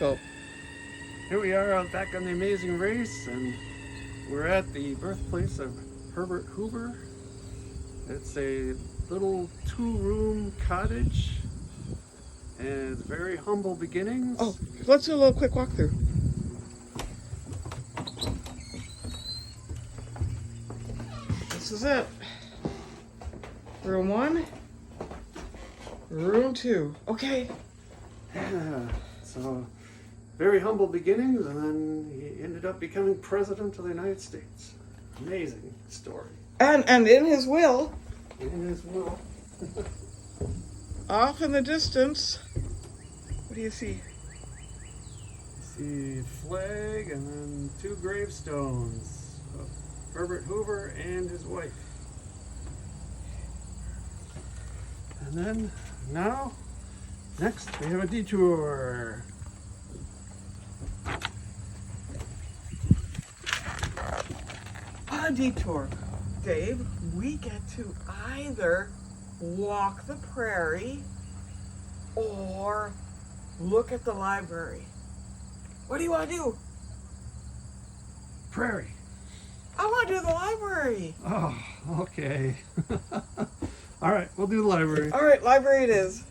Go. Here we are out back on the Amazing Race, and we're at the birthplace of Herbert Hoover. It's a little 2-room cottage, and it's very humble beginnings. Oh, let's do a little quick walkthrough. This is it. Room 1, room 2. Okay. Yeah, so very humble beginnings, and then he ended up becoming president of the United States. Amazing story. And in his will, In his will. off in the distance, what do you see? See flag and then 2 gravestones of Herbert Hoover and his wife. And then now, next we have a detour. On a detour, Dave, we get to either walk the prairie or look at the library. What do you want to do? Prairie. I want to do the library. Oh, okay. All right, we'll do the library. All right, library it is.